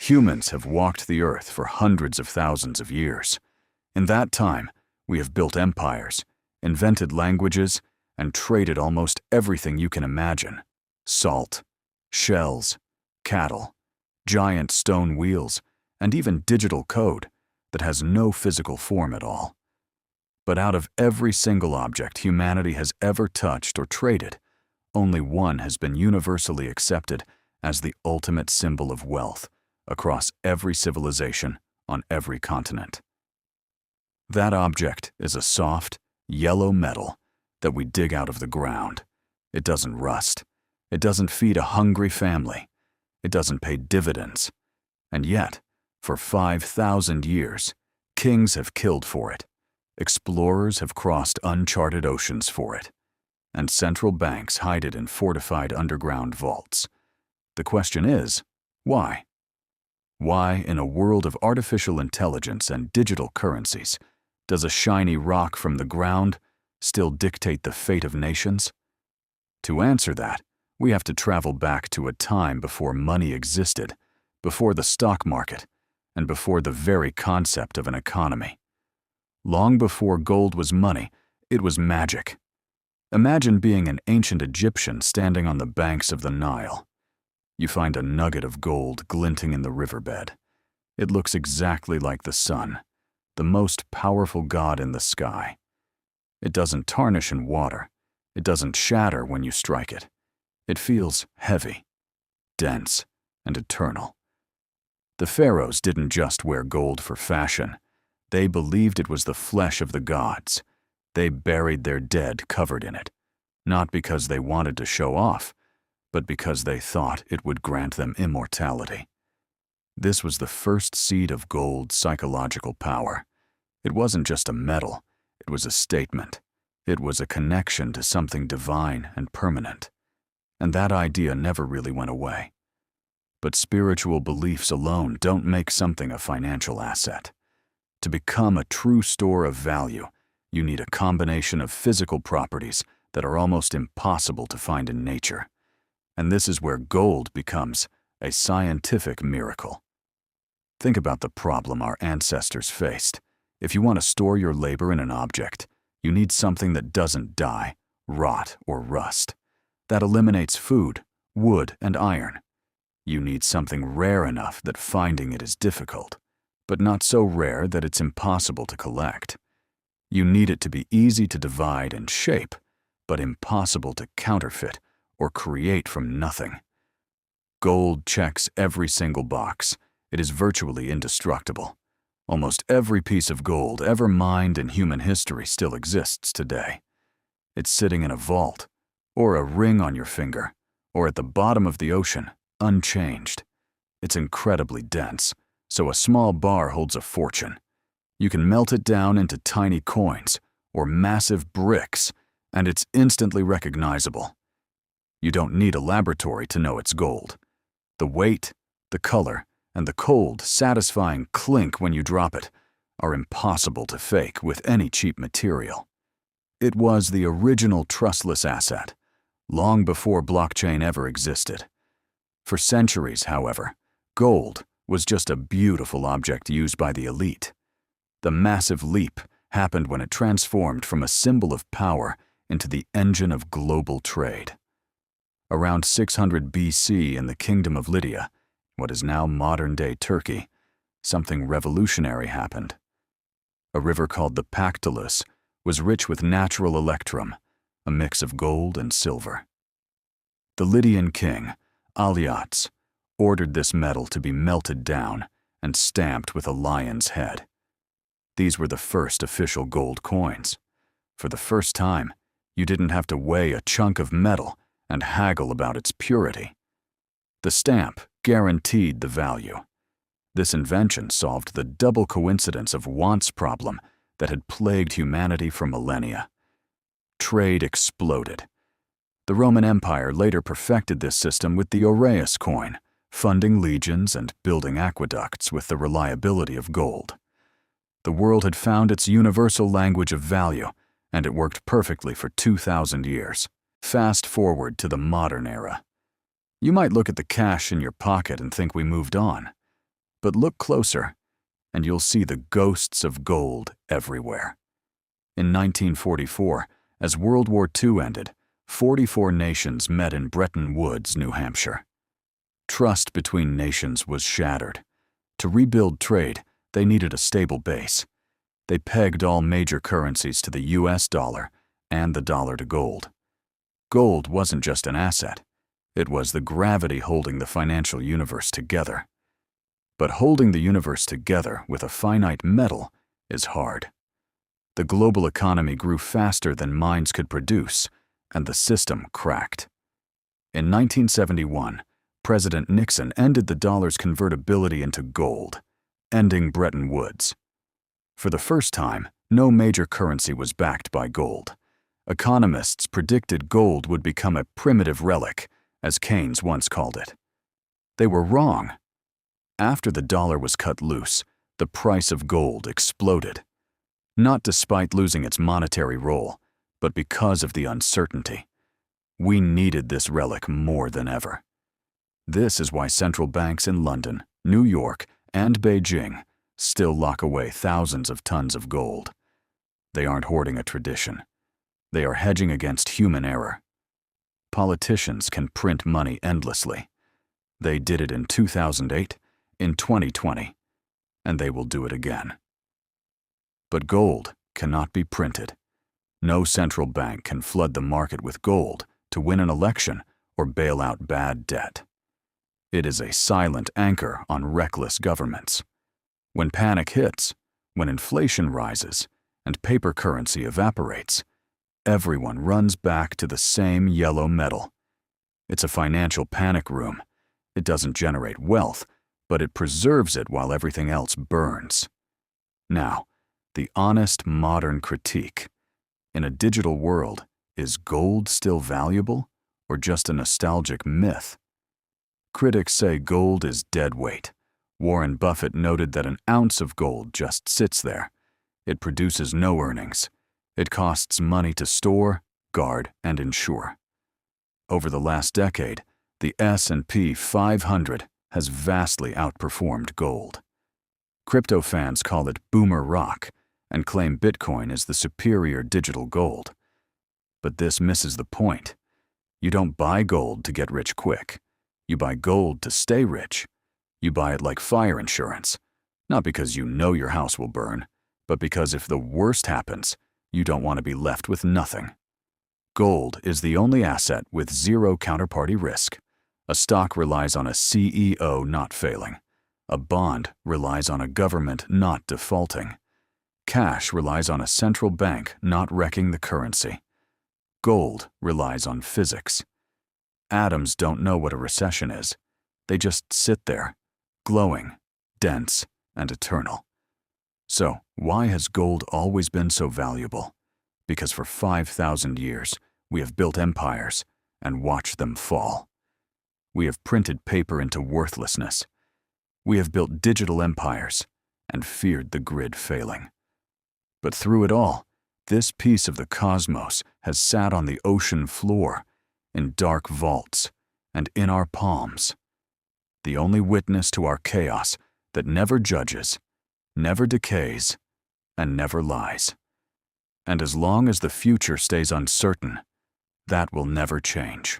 Humans have walked the earth for hundreds of thousands of years. In that time, we have built empires, invented languages, and traded almost everything you can imagine. Salt, shells, cattle, giant stone wheels, and even digital code that has no physical form at all. But out of every single object humanity has ever touched or traded, only one has been universally accepted as the ultimate symbol of wealth across every civilization on every continent. That object is a soft, yellow metal that we dig out of the ground. It doesn't rust. It doesn't feed a hungry family. It doesn't pay dividends. And yet, for 5,000 years, kings have killed for it. Explorers have crossed uncharted oceans for it. And central banks hide it in fortified underground vaults. The question is, why? Why, in a world of artificial intelligence and digital currencies, does a shiny rock from the ground still dictate the fate of nations? To answer that, we have to travel back to a time before money existed, before the stock market, and before the very concept of an economy. Long before gold was money, it was magic. Imagine being an ancient Egyptian standing on the banks of the Nile. You find a nugget of gold glinting in the riverbed. It looks exactly like the sun, the most powerful god in the sky. It doesn't tarnish in water. It doesn't shatter when you strike it. It feels heavy, dense, and eternal. The pharaohs didn't just wear gold for fashion. They believed it was the flesh of the gods. They buried their dead covered in it, not because they wanted to show off, but because they thought it would grant them immortality. This was the first seed of gold's psychological power. It wasn't just a metal, it was a statement. It was a connection to something divine and permanent. And that idea never really went away. But spiritual beliefs alone don't make something a financial asset. To become a true store of value, you need a combination of physical properties that are almost impossible to find in nature. And this is where gold becomes a scientific miracle. Think about the problem our ancestors faced. If you want to store your labor in an object, you need something that doesn't die, rot, or rust. That eliminates food, wood, and iron. You need something rare enough that finding it is difficult, but not so rare that it's impossible to collect. You need it to be easy to divide and shape, but impossible to counterfeit or create from nothing. Gold checks every single box. It is virtually indestructible. Almost every piece of gold ever mined in human history still exists today. It's sitting in a vault, or a ring on your finger, or at the bottom of the ocean, unchanged. It's incredibly dense, so a small bar holds a fortune. You can melt it down into tiny coins or massive bricks, and it's instantly recognizable. You don't need a laboratory to know it's gold. The weight, the color, and the cold, satisfying clink when you drop it are impossible to fake with any cheap material. It was the original trustless asset, long before blockchain ever existed. For centuries, however, gold was just a beautiful object used by the elite. The massive leap happened when it transformed from a symbol of power into the engine of global trade. Around 600 BC in the Kingdom of Lydia, what is now modern-day Turkey, something revolutionary happened. A river called the Pactolus was rich with natural electrum, a mix of gold and silver. The Lydian king, Alyattes, ordered this metal to be melted down and stamped with a lion's head. These were the first official gold coins. For the first time, you didn't have to weigh a chunk of metal and haggle about its purity. The stamp guaranteed the value. This invention solved the double coincidence of wants problem that had plagued humanity for millennia. Trade exploded. The Roman Empire later perfected this system with the aureus coin, funding legions and building aqueducts with the reliability of gold. The world had found its universal language of value, and it worked perfectly for 2,000 years. Fast forward to the modern era. You might look at the cash in your pocket and think we moved on. But look closer, and you'll see the ghosts of gold everywhere. In 1944, as World War II ended, 44 nations met in Bretton Woods, New Hampshire. Trust between nations was shattered. To rebuild trade, they needed a stable base. They pegged all major currencies to the US dollar and the dollar to gold. Gold wasn't just an asset. It was the gravity holding the financial universe together. But holding the universe together with a finite metal is hard. The global economy grew faster than minds could produce, and the system cracked. In 1971, President Nixon ended the dollar's convertibility into gold, ending Bretton Woods. For the first time, no major currency was backed by gold. Economists predicted gold would become a primitive relic, as Keynes once called it. They were wrong. After the dollar was cut loose, the price of gold exploded. Not despite losing its monetary role, but because of the uncertainty. We needed this relic more than ever. This is why central banks in London, New York, and Beijing still lock away thousands of tons of gold. They aren't hoarding a tradition. They are hedging against human error. Politicians can print money endlessly. They did it in 2008, in 2020, and they will do it again. But gold cannot be printed. No central bank can flood the market with gold to win an election or bail out bad debt. It is a silent anchor on reckless governments. When panic hits, when inflation rises, and paper currency evaporates, everyone runs back to the same yellow metal. It's a financial panic room. It doesn't generate wealth, but it preserves it while everything else burns. Now, the honest modern critique. In a digital world, is gold still valuable or just a nostalgic myth? Critics say gold is dead weight. Warren Buffett noted that an ounce of gold just sits there. It produces no earnings. It costs money to store, guard, and insure. Over the last decade, the S&P 500 has vastly outperformed gold. Crypto fans call it boomer rock and claim Bitcoin is the superior digital gold. But this misses the point. You don't buy gold to get rich quick. You buy gold to stay rich. You buy it like fire insurance, not because you know your house will burn, but because if the worst happens, you don't want to be left with nothing. Gold is the only asset with zero counterparty risk. A stock relies on a CEO not failing. A bond relies on a government not defaulting. Cash relies on a central bank not wrecking the currency. Gold relies on physics. Atoms don't know what a recession is. They just sit there, glowing, dense, and eternal. So, why has gold always been so valuable? Because for 5,000 years, we have built empires and watched them fall. We have printed paper into worthlessness. We have built digital empires and feared the grid failing. But through it all, this piece of the cosmos has sat on the ocean floor, in dark vaults, and in our palms. The only witness to our chaos that never judges, never decays, and never lies. And as long as the future stays uncertain, that will never change.